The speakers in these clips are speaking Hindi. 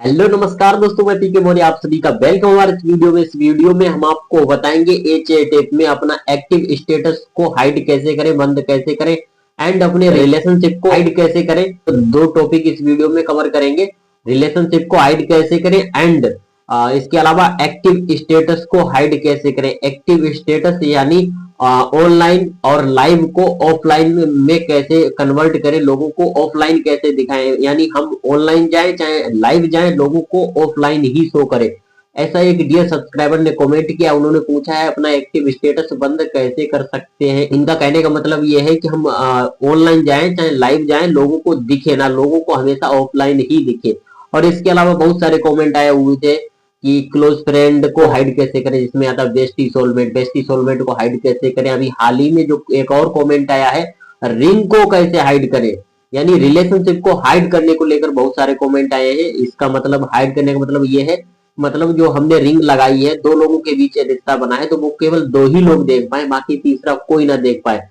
हेलो नमस्कार दोस्तों, मैं पीके मौर्य आप सभी का वेलकम हमारे इस वीडियो में। इस वीडियो में हम आपको बताएंगे एच ऐप में अपना एक्टिव स्टेटस को हाइड कैसे करें, बंद कैसे करें एंड अपने रिलेशनशिप को हाइड कैसे करें। तो दो टॉपिक इस वीडियो में कवर करेंगे। रिलेशनशिप को हाइड कैसे करें एंड इसके अलावा एक्टिव स्टेटस को हाइड कैसे करें। एक्टिव स्टेटस यानी ऑनलाइन और लाइव को ऑफलाइन में कैसे कन्वर्ट करें, लोगों को ऑफलाइन कैसे दिखाएं, यानी हम ऑनलाइन जाएं चाहे लाइव जाएं, लोगों को ऑफलाइन ही शो करें। ऐसा एक डियर सब्सक्राइबर ने कमेंट किया, उन्होंने पूछा है अपना एक्टिव स्टेटस बंद कैसे कर सकते हैं। इनका कहने का मतलब ये है कि हम ऑनलाइन जाएं चाहे लाइव जाएं, लोगों को दिखे ना, लोगों को हमेशा ऑफलाइन ही दिखे। और इसके अलावा बहुत सारे कमेंट आए हुए थे कि क्लोज फ्रेंड को हाइड कैसे करें, जिसमें आता है बेस्टी सोलमेट, बेस्टी सोलमेट को हाइड कैसे करें। अभी हाल ही में जो एक और कमेंट आया है, रिंग को कैसे हाइड करें, यानी रिलेशनशिप को हाइड करने को लेकर बहुत सारे कमेंट आए हैं। इसका मतलब हाइड करने का मतलब ये है, मतलब जो हमने रिंग लगाई है, दो लोगों के बीच रिश्ता बना है, तो वो केवल दो ही लोग देख पाए, बाकी तीसरा कोई ना देख पाए।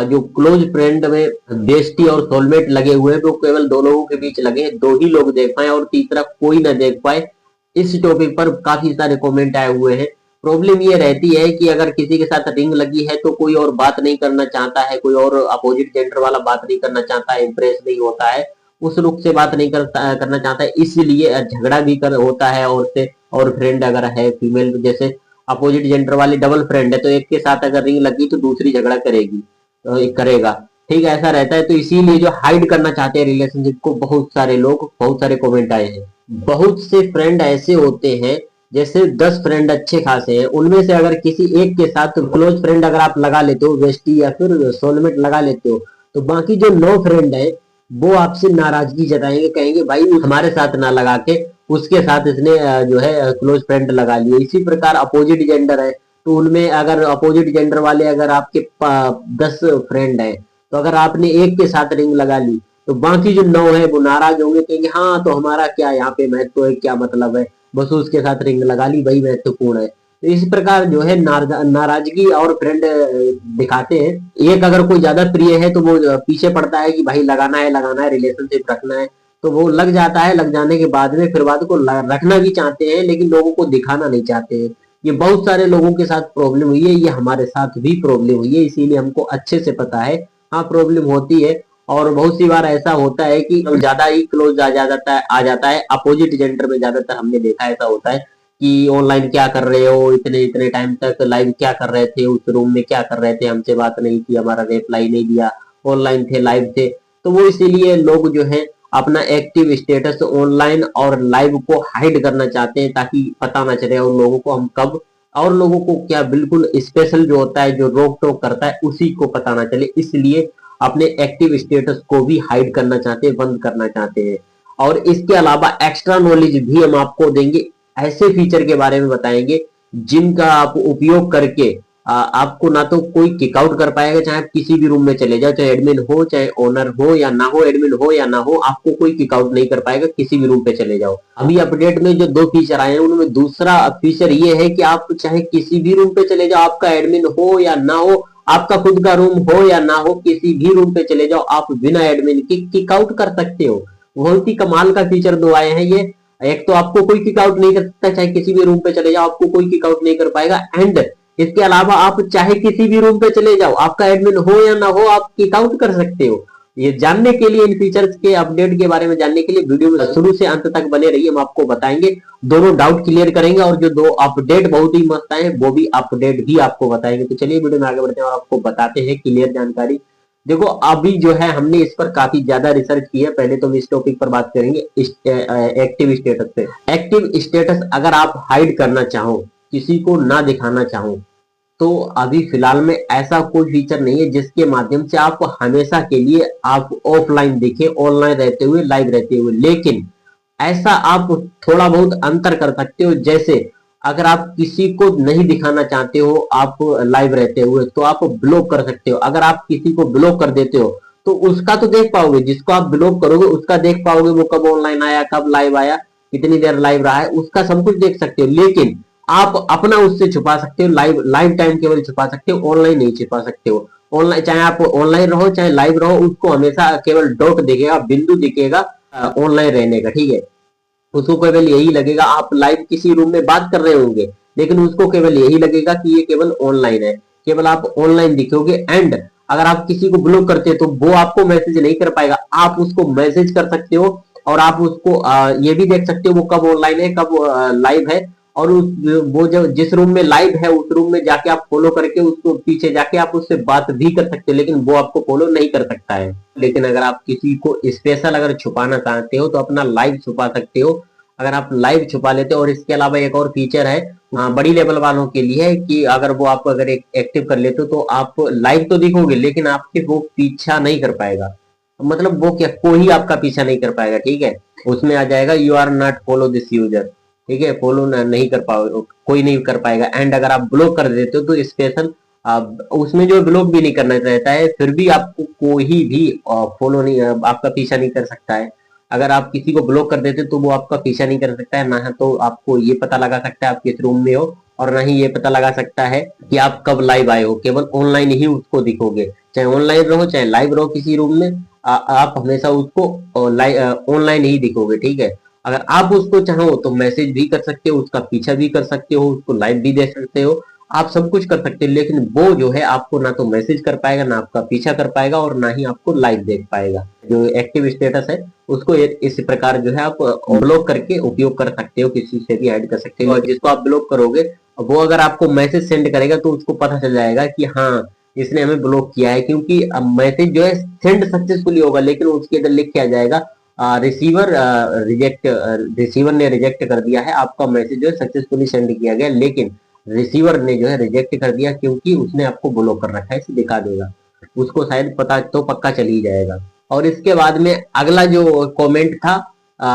जो क्लोज फ्रेंड में बेस्टी और सोलमेट लगे हुए हैं, वो केवल दो लोगों के बीच लगे हैं, दो ही लोग देख पाए और तीसरा कोई ना देख पाए। इस टॉपिक पर काफी सारे कमेंट आए हुए हैं। प्रॉब्लम ये रहती है कि अगर किसी के साथ रिंग लगी है तो कोई और बात नहीं करना चाहता है, कोई और अपोजिट जेंडर वाला बात नहीं करना चाहता है, इंप्रेस नहीं होता है, उस रुख से बात नहीं करना चाहता है, इसलिए झगड़ा भी होता है। और से और फ्रेंड अगर है फीमेल, जैसे अपोजिट जेंडर वाली डबल फ्रेंड है, तो एक के साथ अगर रिंग लगी तो दूसरी झगड़ा करेगी, तो एक करेगा। ठीक है, ऐसा रहता है। तो इसीलिए जो हाइड करना चाहते हैं रिलेशनशिप को, बहुत सारे लोग, बहुत सारे कमेंट आए हैं। बहुत से फ्रेंड ऐसे होते हैं, जैसे 10 फ्रेंड अच्छे खासे हैं, उनमें से अगर किसी एक के साथ क्लोज फ्रेंड अगर आप लगा लेते हो, बेस्टी या फिर सोलमेट लगा लेते हो, तो बाकी जो 9 फ्रेंड है वो आपसे नाराजगी जताएंगे, कहेंगे भाई हमारे साथ ना लगा के उसके साथ इसने जो है क्लोज फ्रेंड लगा लिए। इसी प्रकार अपोजिट जेंडर है, तो उनमें अगर अपोजिट जेंडर वाले अगर आपके 10 फ्रेंड है, तो अगर आपने एक के साथ रिंग लगा ली तो बाकी जो 9 है वो नाराज होंगे, कहेंगे हाँ तो हमारा क्या यहाँ पे महत्व है, क्या मतलब है, बस उसके साथ रिंग लगा ली, वही महत्वपूर्ण है। तो इस प्रकार जो है नाराजगी और फ्रेंड दिखाते हैं। एक अगर कोई ज्यादा प्रिय है तो वो पीछे पड़ता है कि भाई लगाना है, रिलेशनशिप रखना है, तो वो लग जाता है। लग जाने के बाद में फिर बाद को रखना भी चाहते हैं, लेकिन लोगों को दिखाना नहीं चाहते हैं। ये बहुत सारे लोगों के साथ प्रॉब्लम हुई है, ये हमारे साथ भी प्रॉब्लम हुई है, इसीलिए हमको अच्छे से पता है। हाँ, प्रॉब्लम होती है। और बहुत सी बार ऐसा होता है कि ज्यादा ही क्लोज आ जाता है अपोजिट जेंडर में। ज्यादातर हमने देखा ऐसा होता है कि ऑनलाइन क्या कर रहे हो, इतने इतने टाइम तक लाइव क्या कर रहे थे, उस रूम में क्या कर रहे थे, हमसे बात नहीं की, हमारा रिप्लाई नहीं दिया, ऑनलाइन थे लाइव थे। तो वो इसीलिए लोग जो है अपना एक्टिव स्टेटस ऑनलाइन और लाइव को हाइड करना चाहते हैं, ताकि पता ना चले और लोगों को हम कब, और लोगों को क्या बिल्कुल स्पेशल जो होता है, जो रोक टोक करता है, उसी को पता ना चले, इसलिए अपने एक्टिव स्टेटस को भी हाइड करना चाहते हैं, बंद करना चाहते हैं। और इसके अलावा एक्स्ट्रा नॉलेज भी हम आपको देंगे, ऐसे फीचर के बारे में बताएंगे जिनका आप उपयोग करके आपको ना तो कोई किकआउट कर पाएगा, चाहे आप किसी भी रूम में चले जाओ, चाहे एडमिन हो चाहे ओनर हो या ना हो, एडमिन हो या ना हो, आपको कोई किकआउट नहीं कर पाएगा, किसी भी रूम पे चले जाओ। अभी अपडेट में जो 2 फीचर आए हैं, उनमें दूसरा फीचर ये है कि आप चाहे किसी भी रूम पे चले जाओ, आपका एडमिन हो या ना हो, आपका खुद का रूम हो या ना हो, किसी भी रूम पे चले जाओ, आप बिना एडमिन की किकआउट कर सकते हो। बहुत ही कमाल का फीचर 2 आए हैं ये। एक तो आपको कोई किकआउट नहीं कर सकता, चाहे किसी भी रूम पे चले जाओ आपको कोई किकआउट नहीं कर पाएगा, एंड इसके अलावा आप चाहे किसी भी रूम पे चले जाओ, आपका एडमिन हो या ना हो, आप किकआउट कर सकते हो। ये जानने के लिए, इन फीचर्स के अपडेट के बारे में जानने के लिए वीडियो में शुरू से अंत तक बने रहिए, हम आपको बताएंगे, दोनों डाउट क्लियर करेंगे, और जो 2 अपडेट बहुत ही मस्त आए वो भी अपडेट भी आपको बताएंगे। तो चलिए वीडियो में आगे बढ़ते हैं और आपको बताते हैं क्लियर जानकारी। देखो, अभी जो है हमने इस पर काफी ज्यादा रिसर्च की है। पहले तो हम इस टॉपिक पर बात करेंगे एक्टिव स्टेटस पे। एक्टिव स्टेटस अगर आप हाइड करना चाहो, किसी को ना दिखाना चाहो, तो अभी फिलहाल में ऐसा कोई फीचर नहीं है जिसके माध्यम से आप हमेशा के लिए आप ऑफलाइन दिखे, ऑनलाइन रहते हुए, लाइव रहते हुए। लेकिन ऐसा आप थोड़ा बहुत अंतर कर सकते हो, जैसे अगर आप किसी को नहीं दिखाना चाहते हो आप लाइव रहते हुए, तो आप ब्लॉक कर सकते हो। अगर आप किसी को ब्लॉक कर देते हो तो उसका तो देख पाओगे, जिसको आप ब्लॉक करोगे उसका देख पाओगे, वो कब ऑनलाइन आया, कब लाइव आया, कितनी देर लाइव रहा है, उसका सब कुछ देख सकते हो। लेकिन आप अपना उससे छुपा सकते हो, लाइव लाइव टाइम केवल छुपा सकते हो, ऑनलाइन नहीं छुपा सकते हो। ऑनलाइन चाहे आप ऑनलाइन रहो चाहे लाइव रहो, उसको हमेशा केवल डॉट दिखेगा, बिंदु दिखेगा ऑनलाइन रहने का, ठीक है। उसको केवल यही लगेगा आप लाइव किसी रूम में बात कर रहे होंगे, लेकिन उसको केवल यही लगेगा कि ये केवल ऑनलाइन है, केवल आप ऑनलाइन दिखोगे। एंड अगर आप किसी को ब्लॉक करते हैं तो वो आपको मैसेज नहीं कर पाएगा, आप उसको मैसेज कर सकते हो और आप उसको ये भी देख सकते हो वो कब ऑनलाइन है, कब लाइव है। और उस वो जो जिस रूम में लाइव है उस रूम में जाके आप फॉलो करके उसको पीछे जाके आप उससे बात भी कर सकते हो, लेकिन वो आपको फॉलो नहीं कर सकता है। लेकिन अगर आप किसी को स्पेशल अगर छुपाना चाहते हो तो अपना लाइव छुपा सकते हो, अगर आप लाइव छुपा लेते हो। और इसके अलावा एक और फीचर है बड़ी लेवल वालों के लिए कि अगर वो आप अगर एक्टिव कर लेते हो तो आप लाइव तो दिखोगे लेकिन आपके वो पीछा नहीं कर पाएगा, मतलब वो क्या कोई आपका पीछा नहीं कर पाएगा, ठीक है। उसमें आ जाएगा you are not follow this user, ठीक है, फॉलो नहीं कर पाओगे, कोई नहीं कर पाएगा। एंड अगर आप ब्लॉक कर देते हो तो स्पेशल उसमें जो ब्लॉक भी नहीं करना रहता है, फिर भी आपको कोई भी फॉलो नहीं आपका पीछा नहीं कर सकता है। अगर आप किसी को ब्लॉक कर देते तो वो आपका पीछा नहीं कर सकता है, ना तो आपको ये पता लगा सकता है आप किस रूम में हो, और ना ही ये पता लगा सकता है कि आप कब लाइव आए हो। केवल ऑनलाइन ही उसको दिखोगे, चाहे ऑनलाइन रहो चाहे लाइव रहो किसी रूम में, आप हमेशा उसको ऑनलाइन ही दिखोगे, ठीक है। अगर आप उसको चाहो तो मैसेज भी कर सकते हो, उसका पीछा भी कर सकते हो, उसको लाइव भी देख सकते हो, आप सब कुछ कर सकते हो। लेकिन वो जो है आपको ना तो मैसेज कर पाएगा, ना आपका पीछा कर पाएगा, और ना ही आपको लाइव देख पाएगा। जो एक्टिव स्टेटस है उसको इस प्रकार जो है आप ब्लॉक करके उपयोग कर सकते हो, किसी से भी ऐड कर सकते हो। और जिसको आप ब्लॉक करोगे वो अगर आपको मैसेज सेंड करेगा तो उसको पता चल जाएगा कि हाँ इसने हमें ब्लॉक किया है, क्योंकि मैसेज जो है सेंड सक्सेसफुली होगा लेकिन उसके अंदर लिख के आ जाएगा रिसीवर रिसीवर ने रिजेक्ट कर दिया है, आपका मैसेज जो है सक्सेसफुली सेंड किया गया, लेकिन रिसीवर ने जो है रिजेक्ट कर दिया क्योंकि उसने आपको ब्लॉक कर रखा है, इसे दिखा देगा, उसको शायद पता तो पक्का चल ही जाएगा। और इसके बाद में अगला जो कमेंट था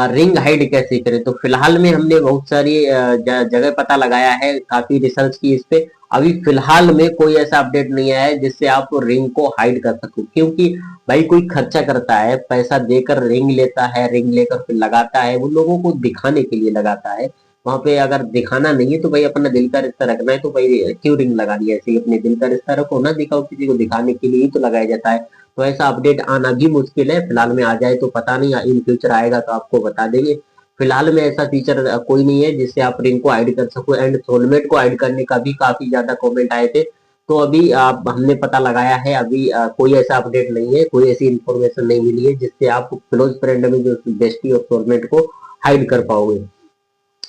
रिंग हाइड कैसे करें, तो फिलहाल में हमने बहुत सारी जगह पता लगाया है, काफी रिसर्च की इस पे। अभी फिलहाल में कोई ऐसा अपडेट नहीं आया है जिससे आप रिंग को हाइड कर सको, क्योंकि भाई कोई खर्चा करता है, पैसा देकर रिंग लेता है, रिंग लेकर फिर लगाता है, वो लोगों को दिखाने के लिए लगाता है। वहां पे अगर दिखाना नहीं है तो भाई अपना दिल का रिश्ता रखना है तो भाई क्यों रिंग लगानी है, ऐसे ही अपने दिल का रिश्ता रखो, ना दिखाओ, किसी को दिखाने के लिए ही तो लगाया जाता है। तो ऐसा अपडेट आना भी मुश्किल है, फिलहाल में आ जाए तो पता नहीं, इन फ्यूचर आएगा तो आपको बता देंगे। फिलहाल में ऐसा फीचर कोई नहीं है जिससे आप रिंग को ऐड कर सको। एंड सोलमेट को ऐड करने का भी काफी ज्यादा कमेंट आए थे, तो अभी आप हमने पता लगाया है, अभी कोई ऐसा अपडेट नहीं है, कोई ऐसी इंफॉर्मेशन नहीं मिली है जिससे आप क्लोज फ्रेंड में जो बेस्टी और सोलमेट को हाइड कर पाओगे।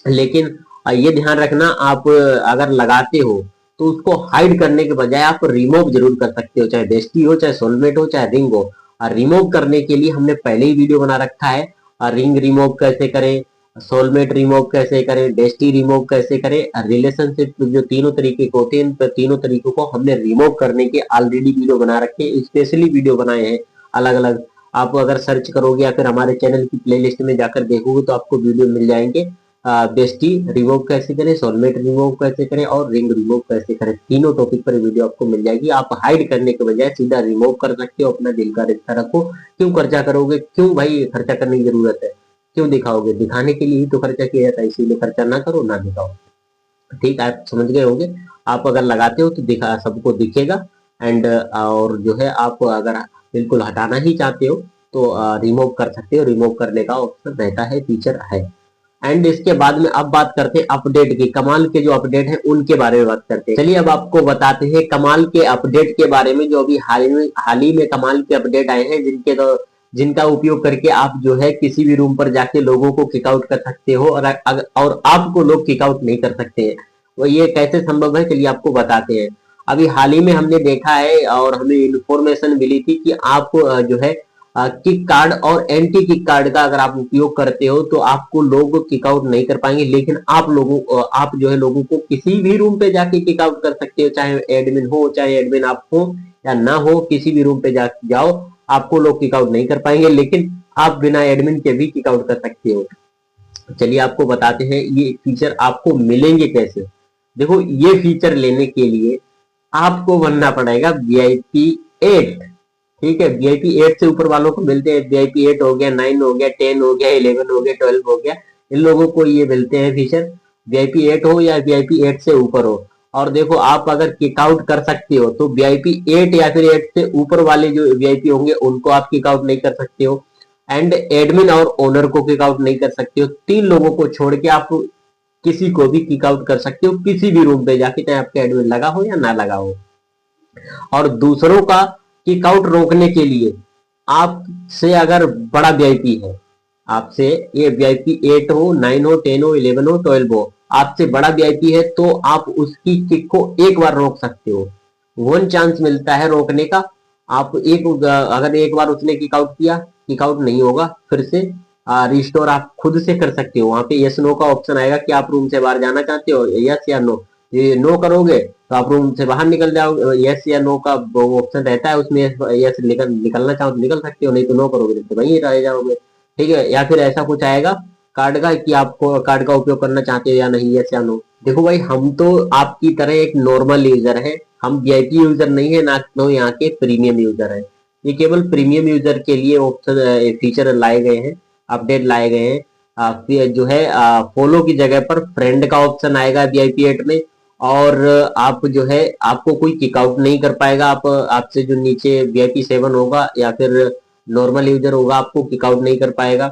लेकिन ये ध्यान रखना, आप अगर लगाते हो तो उसको हाइड करने के बजाय आप रिमूव जरूर कर सकते हो, चाहे बेस्टी हो चाहे सोलमेट हो चाहे रिंग हो। और रिमूव करने के लिए हमने पहले ही वीडियो बना रखा है, रिंग रिमूव कैसे करें, सोलमेट रिमूव कैसे करें, बेस्टी रिमूव कैसे करें, रिलेशनशिप जो तीनों तरीके के होते हैं इन तीनों तरीकों को हमने रिमूव करने के ऑलरेडी वीडियो बना रखे हैं, स्पेशली वीडियो बनाए हैं अलग अलग। आप अगर सर्च करोगे या फिर हमारे चैनल की प्लेलिस्ट में जाकर देखोगे तो आपको वीडियो मिल जाएंगे, बेस्टी रिमूव कैसे करें, सोलमेट रिमूव कैसे करें और रिंग रिमूव कैसे करें, तीनों टॉपिक पर वीडियो आपको मिल जाएगी। आप हाइड करने के बजाय सीधा रिमूव कर सकते हो, अपना दिल का रिश्ता रखो। क्यों खर्चा करोगे, क्यों भाई खर्चा करने की जरूरत है, क्यों दिखाओगे, दिखाने के लिए ही तो खर्चा किया जाता है, इसीलिए खर्चा ना करो ना दिखाओ। ठीक है, आप समझ गए होंगे। आप अगर लगाते हो तो दिखा सबको दिखेगा। एंड और जो है आप अगर बिल्कुल हटाना ही चाहते हो तो रिमूव कर सकते हो, रिमूव करने का ऑप्शन रहता है, फीचर है। एंड इसके बाद में अब बात करते हैं अपडेट की, कमाल के जो अपडेट है उनके बारे में बात करते हैं। चलिए अब आपको बताते हैं कमाल के अपडेट के बारे में, जो अभी हाल ही में कमाल के अपडेट आए हैं, जिनका उपयोग करके आप जो है किसी भी रूम पर जाके लोगों को किकआउट कर सकते हो, और आपको लोग किकआउट नहीं कर सकते हैं। वो ये कैसे संभव है, चलिए आपको बताते हैं। अभी हाल ही में हमने देखा है और हमें इंफॉर्मेशन मिली थी कि आप जो है किक कार्ड और एंटी किक कार्ड का अगर आप उपयोग करते हो तो आपको लोग किक आउट नहीं कर पाएंगे, लेकिन आप जो है लोगों को किसी भी रूम पे जाके किक आउट कर सकते हो, चाहे एडमिन हो चाहे एडमिन आप हो या ना हो, किसी भी रूम पे जाओ आपको लोग किक आउट नहीं कर पाएंगे, लेकिन आप बिना एडमिन के भी किक आउट कर सकते हो। चलिए आपको बताते हैं ये फीचर आपको मिलेंगे कैसे। देखो ये फीचर लेने के लिए आपको बनना पड़ेगा VIP 8, ठीक है। VIP 8 से ऊपर वालों को मिलते हैं, VIP 8 हो गया, 9 हो गया, 10 हो गया, 11 हो गया, 12 हो गया, इन लोगों को ये मिलते हैं फीचर। VIP 8 हो या VIP 8 से ऊपर हो। और देखो आप अगर किक आउट कर सकते हो तो VIP 8 या फिर 8 से ऊपर वाले जो VIP होंगे उनको आप किक आउट नहीं कर सकते हो। एंड एडमिन और ओनर को किक आउट नहीं कर सकते हो। 3 लोगों को छोड़ के आप किसी को भी किक आउट कर सकते हो किसी भी रूम पे जाके, चाहे आपका एडमिन लगा हो या ना लगा हो। और दूसरों का किक आउट रोकने के लिए आपसे अगर बड़ा वीआईपी है, आपसे ये वीआईपी 8 हो, 9 हो, 10 हो, 11 हो, 12 हो, आपसे बड़ा वीआईपी है तो आप उसकी किक को एक बार रोक सकते हो। 1 चांस मिलता है रोकने का। आप अगर एक बार उसने किक आउट किया, किक आउट नहीं होगा, फिर से रिस्टोर आप खुद से कर सकते हो। वहां पे यस नो का ऑप्शन आएगा कि आप रूम से बाहर जाना चाहते हो, यस या नो। ये नो करोगे तो आप रूम से बाहर निकल जाओगे, यस या नो का वो ऑप्शन रहता है उसमें, यस निकलना चाहो तो निकल सकते हो, नहीं तो नो करोगे तो वहीं रह जाओगे। ठीक है, या फिर ऐसा कुछ आएगा कार्ड का कि आपको कार्ड का उपयोग करना चाहते हो या नहीं, यस या नो। देखो भाई, हम तो आपकी तरह एक नॉर्मल यूजर है, हम वीआईपी यूजर नहीं है, ना तो यहाँ के प्रीमियम यूजर है। ये केवल प्रीमियम यूजर के लिए ऑप्शन फीचर लाए गए हैं, अपडेट लाए गए हैं। फिर जो है फॉलो की जगह पर फ्रेंड का ऑप्शन आएगा वीआईपी 8 में। और आप जो है आपको कोई किक आउट नहीं कर पाएगा। आप आपसे जो नीचे वीआईपी 7 होगा या फिर नॉर्मल यूजर होगा, आपको किक आउट नहीं कर पाएगा।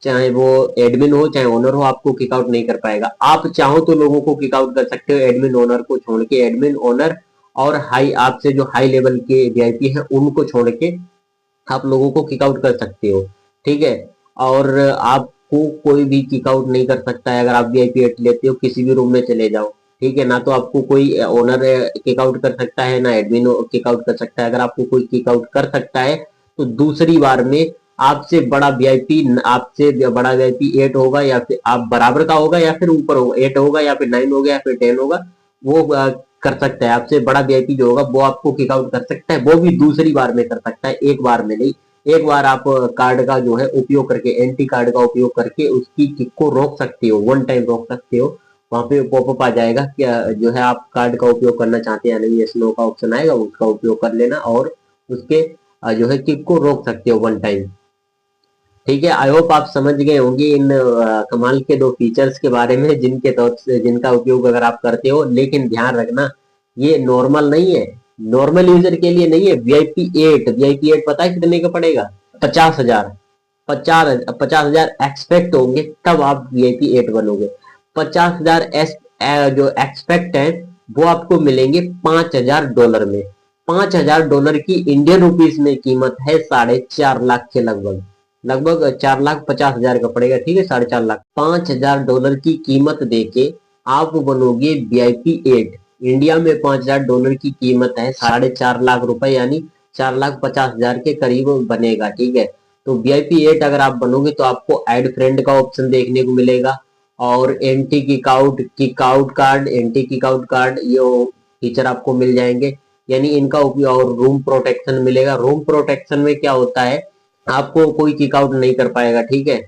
चाहे वो एडमिन हो चाहे ओनर हो, आपको किक आउट नहीं कर पाएगा। आप चाहो तो लोगों को किक आउट कर सकते हो, एडमिन ओनर को छोड़ के। एडमिन ओनर और हाई आपसे जो हाई लेवल के वीआईपी हैं उनको छोड़ के आप लोगों को किक आउट कर सकते हो। ठीक है, और आपको कोई भी किक आउट नहीं कर सकता है। अगर आप वीआईपी 8 लेते हो, किसी भी रूम में चले जाओ, ठीक है ना, तो आपको कोई ओनर किक आउट कर सकता है ना एडमिन किक आउट कर सकता है। अगर आपको कोई किक आउट कर सकता है तो दूसरी बार में आपसे बड़ा वीआईपी, आपसे बड़ा वीआईपी 8 होगा या फिर आप बराबर का होगा या फिर ऊपर होगा, 8 होगा या फिर 9 होगा या फिर 10 होगा, वो कर सकता है। आपसे बड़ा वीआईपी जो होगा वो आपको किक आउट कर सकता है, वो भी दूसरी बार में कर सकता है, एक बार में नहीं। एक बार आप कार्ड का जो है उपयोग करके, एंटी कार्ड का उपयोग करके उसकी किक को रोक सकते हो, 1 टाइम रोक सकते हो। वहां पे पॉपअप आ जाएगा कि जो है आप कार्ड का उपयोग करना चाहते हैं या नहीं, स्लो का ऑप्शन आएगा, उसका उपयोग कर लेना और उसके जो है किक को रोक सकते हो 1 टाइम। ठीक है, आई होप आप समझ गए होंगे इन कमाल के 2 फीचर्स के बारे में, जिनके तौर से जिनका उपयोग अगर आप करते हो। लेकिन ध्यान रखना, ये नॉर्मल नहीं है, नॉर्मल यूजर के लिए नहीं है। वीआईपी 8 पता है कितने का पड़ेगा? 50,000। 50,000 एक्सपेक्ट होंगे तब आप वीआईपी 8 बनोगे। 50,000 जो एक्सपेक्ट है वो आपको मिलेंगे $5,000 में। $5,000 की इंडियन रुपीस में कीमत है 4.5 लाख के लगभग, लगभग 4,50,000 का पड़ेगा। ठीक है, 4.5 लाख। $5,000 की कीमत देके आप बनोगे वीआईपी 8। इंडिया में $5,000 की कीमत है 4.5 लाख रुपए, यानी 4,50,000 के करीब बनेगा। ठीक है, तो वीआईपी 8 अगर आप बनोगे तो आपको ऐड फ्रेंड का ऑप्शन देखने को मिलेगा, और anti kick out card, anti kick out card, ये फीचर आपको मिल जाएंगे। यानी इनका उपयोग, और रूम प्रोटेक्शन मिलेगा। रूम प्रोटेक्शन में क्या होता है, आपको कोई किक आउट नहीं कर पाएगा। ठीक है,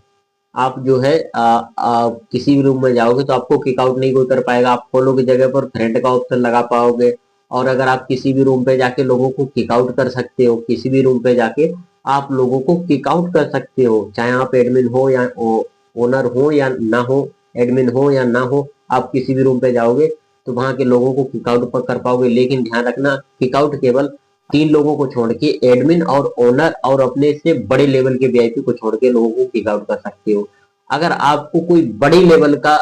आप जो है किसी भी रूम में जाओगे तो आपको किक आउट नहीं कोई कर पाएगा। आप फॉलो की जगह पर फ्रेंड का ऑप्शन लगा पाओगे। और अगर आप किसी भी रूम पे जाके लोगों को किक आउट कर सकते हो, किसी भी रूम पे जाके आप लोगों को किक आउट कर सकते हो, चाहे आप एडमिन हो या ओनर हो या ना हो, एडमिन हो या ना हो, आप किसी भी रूम पे जाओगे तो वहां के लोगों को किक आउट कर पाओगे। लेकिन ध्यान रखना, किक आउट केवल 3 लोगों को छोड़ के, एडमिन और ओनर और अपने से बड़े लेवल के वीआईपी को छोड़ के लोगों को किक आउट कर सकते हो। अगर आपको कोई बड़ी लेवल का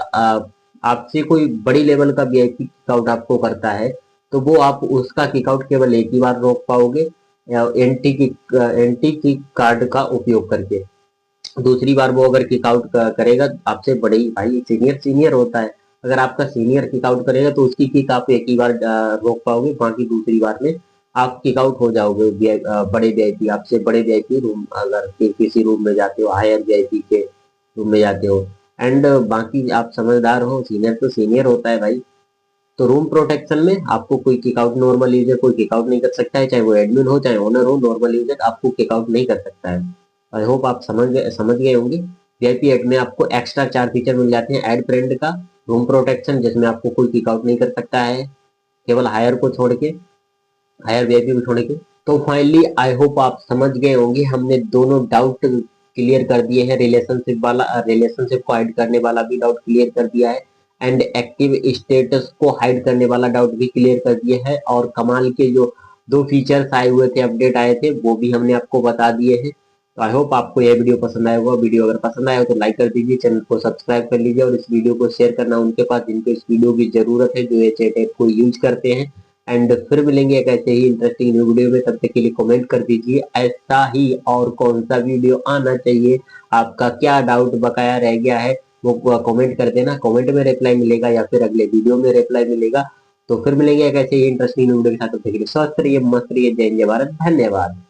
आपसे कोई बड़ी लेवल का वीआईपी किक आउट आपको करता है तो वो आप उसका किक आउट केवल एक ही बार रोक पाओगे, एंटी किक कार्ड का उपयोग करके। दूसरी बार वो अगर किक आउट करेगा आपसे बड़े, भाई सीनियर सीनियर होता है, अगर आपका सीनियर किक आउट करेगा तो उसकी किक आप एक ही बार रोक पाओगे, बाकी दूसरी बार में आप किक आउट हो जाओगे। बड़े वीआईपी, आपसे बड़े वीआईपी रूम, अगर किसी रूम में जाते हो, हायर वीआईपी के रूम में जाते हो। एंड बाकी आप समझदार हो, सीनियर तो सीनियर होता है भाई। तो रूम प्रोटेक्शन में आपको कोई किक आउट, नॉर्मल यूजर कोई किक आउट नहीं कर सकता है, चाहे वो एडमिन हो चाहे ओनर हो, नॉर्मल यूजर आपको किक आउट नहीं कर सकता है। आई होप आप समझ गए होंगे। वीआईपी 8 में आपको एक्स्ट्रा 4 फीचर मिल जाते हैं। ऐड फ्रेंड का, रूम प्रोटेक्शन जिसमें आपको कोई किक आउट नहीं कर सकता है केवल हायर को छोड़ के, हायर वीआईपी को छोड़ के। तो फाइनली आई होप आप समझ गए होंगे, हमने दोनों डाउट क्लियर कर दिए हैं। रिलेशनशिप वाला, रिलेशनशिप को हाइड करने वाला भी डाउट क्लियर कर दिया है, एंड एक्टिव स्टेटस को हाइड करने वाला डाउट भी क्लियर कर दिए है। और कमाल के जो 2 फीचर्स आए हुए थे, अपडेट आए थे, वो भी हमने आपको बता दिए हैं। तो आई होप आपको यह वीडियो पसंद आया होगा। वीडियो अगर पसंद आया हो तो लाइक कर दीजिए, चैनल को सब्सक्राइब कर लीजिए और इस वीडियो को शेयर करना उनके पास जिनको इस वीडियो की जरूरत है, जो ये चैट ऐप को यूज करते हैं। एंड फिर मिलेंगे एक ऐसे ही इंटरेस्टिंग न्यू वीडियो में, तब तक के लिए कमेंट कर दीजिए ऐसा ही और कौन सा वीडियो आना चाहिए, आपका क्या डाउट बकाया रह गया है वो कमेंट कर देना। कमेंट में रिप्लाई मिलेगा या फिर अगले वीडियो में रिप्लाई मिलेगा। तो फिर मिलेंगे एक ऐसे ही इंटरेस्टिंग वीडियो के साथ, तब तक के लिए स्वस्थ रहिए, मस्त रहिए। जय हिंद, जय भारत, धन्यवाद।